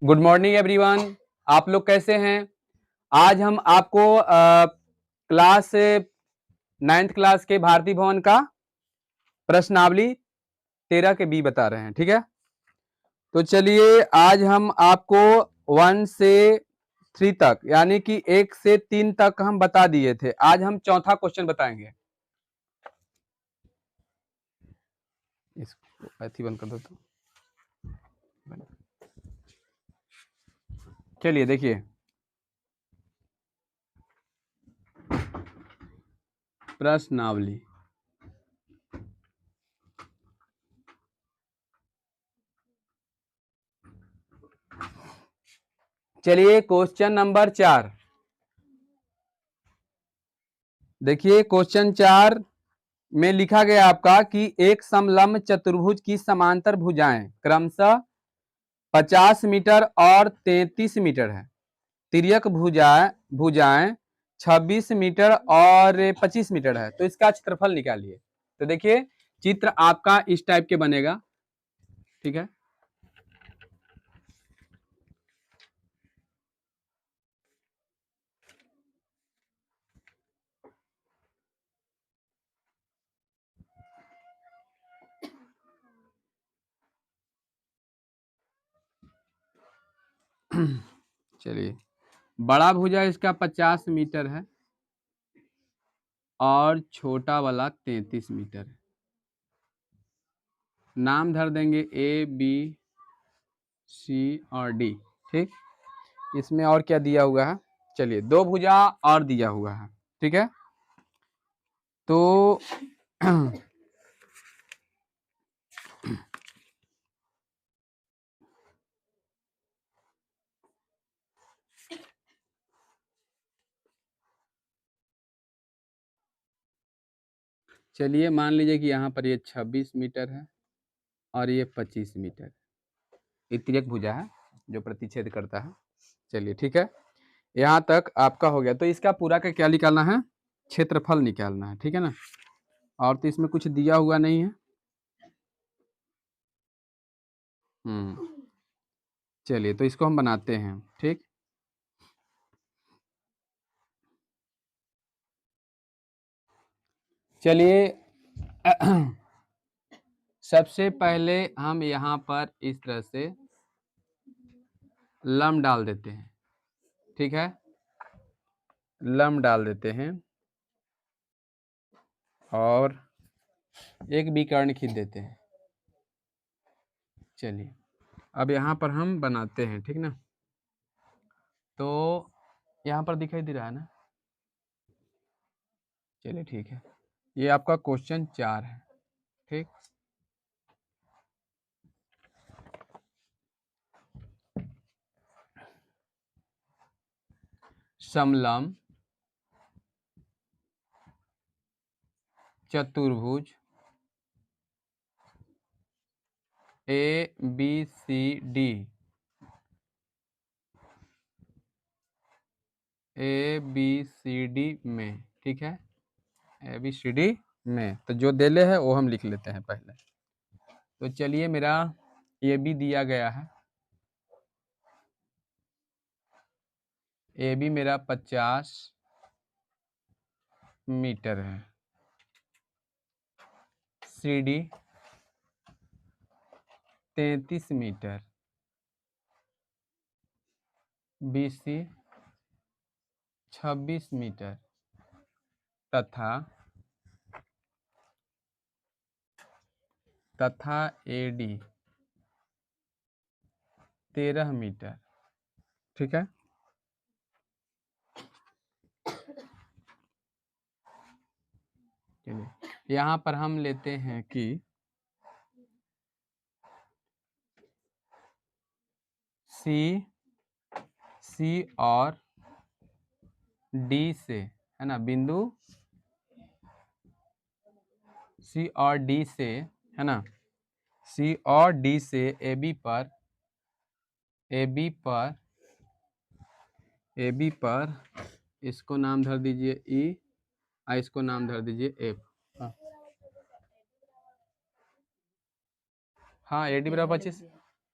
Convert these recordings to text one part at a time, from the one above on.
Good morning everyone. आप लोग कैसे हैं? आज हम आपको क्लास 9th क्लास के भारतीय भवन का प्रश्नावली 13 के बी बता रहे हैं। ठीक है, तो चलिए आज हम आपको 1 से 3 तक यानी कि 1 से 3 तक हम बता दिए थे। आज हम चौथा क्वेश्चन बताएंगे। इसको ऐसी बंद कर दो तो। चलिए देखिए, प्रश्नावली चलिए क्वेश्चन नंबर 4 देखिए। क्वेश्चन 4 में लिखा गया आपका कि एक समलंब चतुर्भुज की समांतर भुजाएं क्रमशः 50 मीटर और 33 मीटर है। तिर्यक भुजाएं 26 मीटर और 25 मीटर है। तो इसका क्षेत्रफल निकालिए। तो देखिए चित्र आपका इस टाइप के बनेगा। ठीक है, चलिए बड़ा भुजा इसका 50 मीटर है और छोटा वाला 33 मीटर है। नाम धर देंगे ए बी सी और डी। ठीक, इसमें और क्या दिया हुआ है? चलिए 2 भुजा और दिया हुआ है। ठीक है, तो चलिए मान लीजिए कि यहाँ पर ये 26 मीटर है और ये 25 मीटर। ये तिर्यक भुजा है जो प्रतिच्छेद करता है। चलिए ठीक है, यहाँ तक आपका हो गया। तो इसका पूरा का क्या निकालना है? क्षेत्रफल निकालना है। ठीक है ना, और तो इसमें कुछ दिया हुआ नहीं है। चलिए तो इसको हम बनाते हैं। ठीक, चलिए सबसे पहले हम यहाँ पर इस तरह से लंब डाल देते हैं। ठीक है, लंब डाल देते हैं और एक विकर्ण खींच देते हैं। चलिए अब यहाँ पर हम बनाते हैं। ठीक ना, तो यहाँ पर दिखाई दे रहा है ना? चलिए ठीक है, ये आपका क्वेश्चन 4 है। ठीक, समलंब चतुर्भुज ए बी सी डी में। ठीक है, ए बी सी डी में तो जो देले है वो हम लिख लेते हैं पहले। तो चलिए मेरा ए बी दिया गया है। ए बी मेरा 50 मीटर है। C D 33 metre. B C 26 metre तथा ए डी 13 मीटर। ठीक है, चलिए यहाँ पर हम लेते हैं कि सी और डी से, है ना, बिंदु सी और डी से, है ना, सी और डी से ए बी पर इसको नाम धर दीजिए ई और इसको नाम धर दीजिए एफ। हाँ ए डी बराबर 25,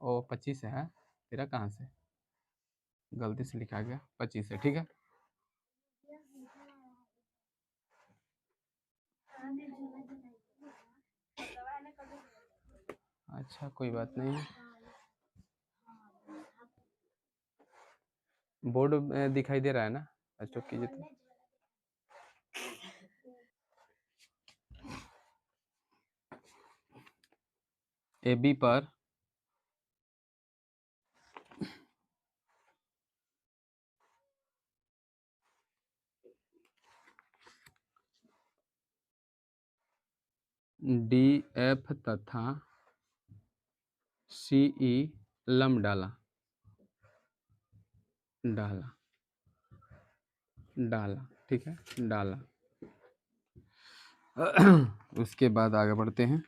ओ 25 है। तेरा कहाँ से गलती से लिखा गया, 25 है, ठीक है। अच्छा कोई बात नहीं, बोर्ड दिखाई दे रहा है ना, अच्छा कीजिए तो। AB पर DF तथा CE लंब डाला ठीक है, डाला। उसके बाद आगे बढ़ते हैं।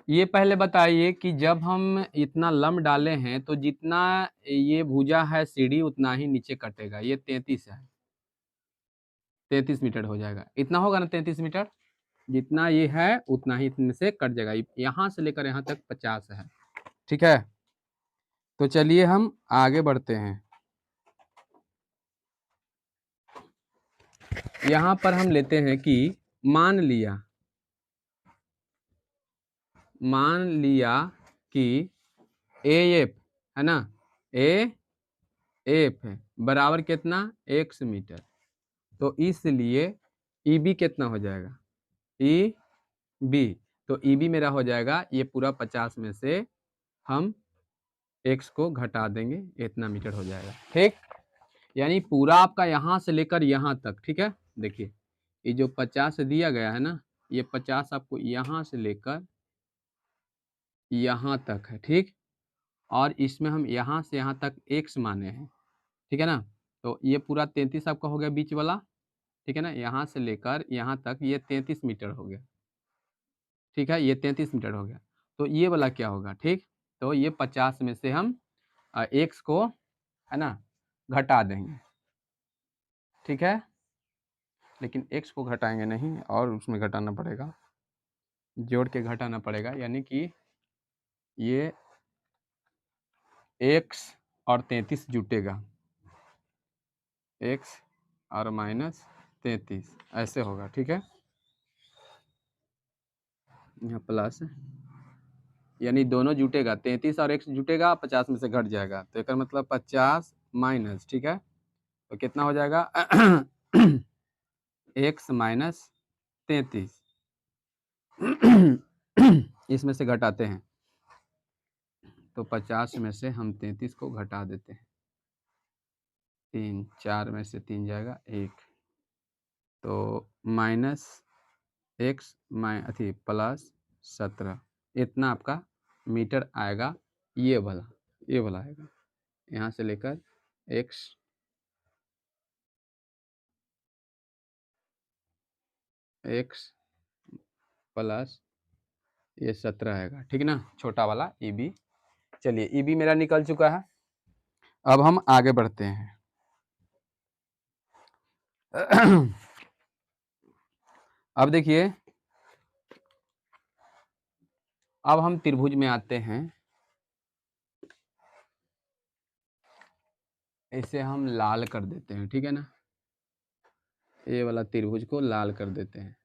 ये पहले बताइए कि जब हम इतना लंब डाले हैं तो जितना ये भुजा है सीढ़ी उतना ही नीचे कटेगा। ये 33 है, 33 मीटर हो जाएगा, इतना होगा ना 33 मीटर, जितना ये है उतना ही इसमें से कट जाएगा। यहाँ से लेकर यहाँ तक 50 है, ठीक है। तो चलिए हम आगे बढ़ते हैं। यहाँ पर हम लेते हैं कि मान लिया कि AF है ना, AF है बराबर कितना, x मीटर। तो इसलिए EB कितना हो जाएगा, EB। तो EB मेरा हो जाएगा ये पूरा 50 में से हम x को घटा देंगे, इतना मीटर हो जाएगा, ठीक। यानी पूरा आपका यहाँ से लेकर यहाँ तक, ठीक है। देखिए ये जो 50 दिया गया है ना, ये 50 आपको यहाँ से लेकर यहाँ तक है, ठीक। और इसमें हम यहाँ से यहाँ तक x माने हैं, ठीक है ना। तो ये पूरा 33 आपका हो गया बीच वाला, ठीक है ना। यहाँ से लेकर यहाँ तक ये 33 मीटर हो गया, ठीक है, ये 33 मीटर हो गया। तो ये वाला क्या होगा, ठीक। तो ये 50 में से हम x को है ना घटा देंगे, ठीक है। लेकिन x को घटाएंगे नहीं और उसमें घटाना पड़ेगा, जोड़ के घटाना पड़ेगा। यानी कि ये x और 33 जुटेगा, x और -33 ऐसे होगा, ठीक है। यहाँ प्लस यानी दोनों जुटेगा, 33 और x जुटेगा, 50 में से घट जाएगा। तो इसका मतलब 50 माइनस, ठीक है। तो कितना हो जाएगा x माइनस 33 इसमें से घटाते हैं तो 50 में से हम 33 को घटा देते हैं, 3 4 में से 3 जाएगा 1, तो माइनस x प्लस 17 इतना आपका मीटर आएगा। ये वाला आएगा, यहाँ से लेकर x प्लस ये 17 आएगा, ठीक ना, छोटा वाला EB। चलिए EB मेरा निकल चुका है। अब हम आगे बढ़ते हैं। अब देखिए, अब हम त्रिभुज में आते हैं। इसे हम लाल कर देते हैं, ठीक है ना, ये वाला त्रिभुज को लाल कर देते हैं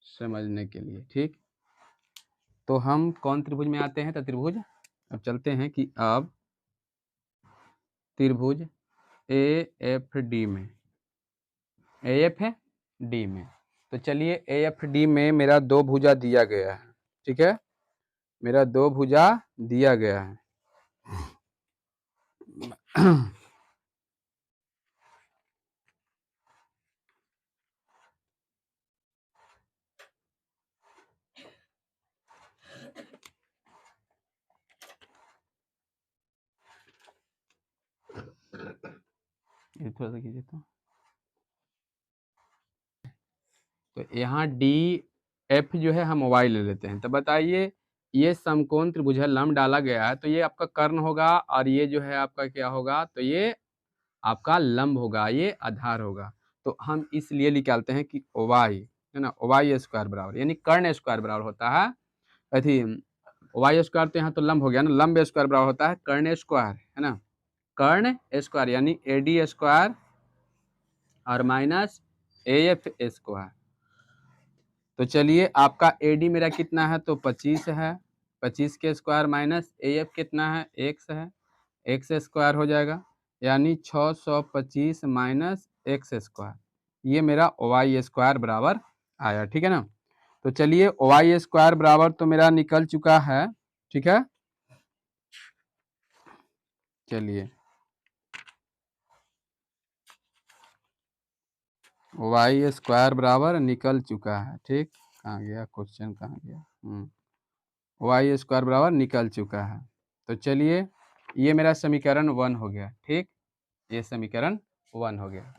समझने के लिए, ठीक। तो हम कौन त्रिभुज में आते हैं, तो त्रिभुज, अब चलते हैं कि अब त्रिभुज AFD में, AFD में। तो चलिए AFD में मेरा 2 भुजा दिया गया है, ठीक है, मेरा 2 भुजा दिया गया है। ये थोड़ा सा कीजिए तो यहाँ DF जो है हम y ले लेते हैं। तो बताइए ये समकोण त्रिभुज है, लंब डाला गया है, तो ये आपका कर्ण होगा और ये जो है आपका क्या होगा, तो ये आपका लंब होगा, ये आधार होगा। तो हम इसलिए निकालते हैं कि y है ना, y स्क्वायर बराबर, यानी कर्ण स्क्वायर बराबर होता है अथी वाई स्क्वायर तो यहाँ तो लंब हो गया ना, लंब स्क्वायर बराबर होता है कर्ण स्क्वायर, है ना, कर्ण स्क्वायर यानी एडी स्क्वायर और माइनस एएफ स्क्वायर। तो चलिए आपका एडी मेरा कितना है, तो 25 है, 25 के स्क्वायर माइनस एएफ कितना है, एक्स है, एक्स स्क्वायर हो जाएगा, यानी 625 माइनस एक्स स्क्वायर, ये मेरा वाई स्क्वायर बराबर आया। ठीक है ना। तो चलिए वाई स्क्वायर बराबर तो मेरा निकल चुका है। ठीक है, चलिए वाई स्क्वायर बराबर निकल चुका है। ठीक, कहाँ गया क्वेश्चन, कहाँ गया, वाई स्क्वायर बराबर निकल चुका है। तो चलिए ये मेरा समीकरण 1 हो गया। ठीक, ये समीकरण 1 हो गया।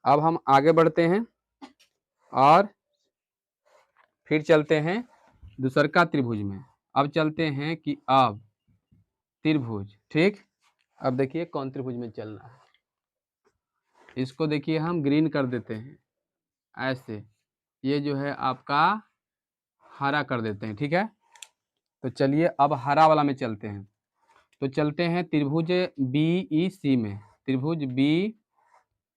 अब हम आगे बढ़ते हैं और फिर चलते हैं दूसरका त्रिभुज में। अब चलते हैं कि अब त्रिभुज, ठीक, अब देखिए कौन त्रिभुज में चलना है, इसको देखिए हम ग्रीन कर देते हैं ऐसे, ये जो है आपका हरा कर देते हैं। ठीक है, तो चलिए अब हरा वाला में चलते हैं। तो चलते हैं त्रिभुज बी ई सी में, त्रिभुज बी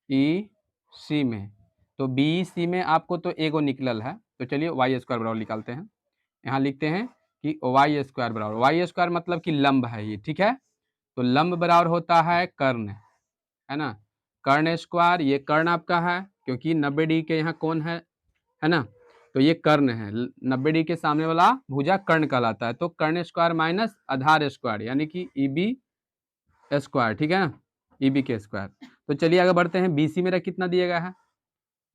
ई सी में। तो बी ई सी में आपको तो एगो निकलल है, तो चलिए वाई स्क्वायर बराबर निकालते हैं। यहाँ लिखते हैं कि वाई स्क्वायर बराबर, वाई स्क्वायर मतलब कि लंब है ये। ठीक है, तो लंब बराबर होता है कर्ण, है ना, कर्ण स्क्वायर, ये कर्ण आपका है क्योंकि 90 डिग्री के यहाँ कौन है ना, तो ये कर्ण है, 90 डिग्री के सामने वाला भुजा कर्ण कहलाता है। तो कर्ण स्क्वायर माइनस आधार स्क्वायर यानी कि ई बी स्क्वायर। ठीक है ना, ई बी के स्क्वायर। तो चलिए आगे बढ़ते हैं। बी सी मेरा कितना दिया गया है,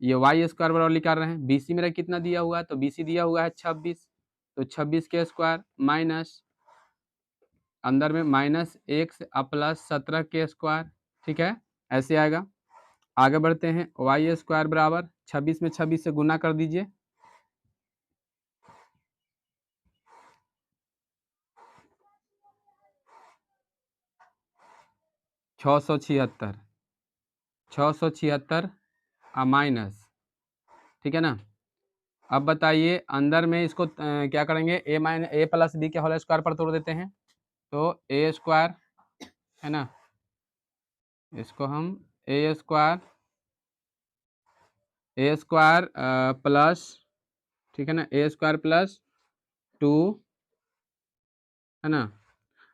ये वाई स्क्वायर बराबर निकाल रहे हैं। बी सी मेरा कितना दिया हुआ है, तो बी सी दिया हुआ है 26, तो 26 के स्क्वायर माइनस अंदर में माइनस एक्स प्लस 17 के स्क्वायर। ठीक है, ऐसे आएगा। आगे बढ़ते हैं, वाई स्क्वायर बराबर 26 में 26 से गुना कर दीजिए, 676, 676 माइनस, ठीक है ना। अब बताइए अंदर में इसको क्या करेंगे, ए माइनस ए प्लस बी के होल स्क्वायर पर तोड़ देते हैं, तो ए स्क्वायर, है ना, इसको हम ए स्क्वायर प्लस, ठीक है ना, ए स्क्वायर प्लस 2, है ना,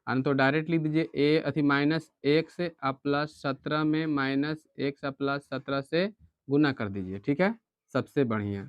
तो डायरेक्ट लिख दीजिए ए अथी माइनस एक्स प्लस 17 में माइनस एक्स प्लस 17 से गुना कर दीजिए। ठीक है, सबसे बढ़िया।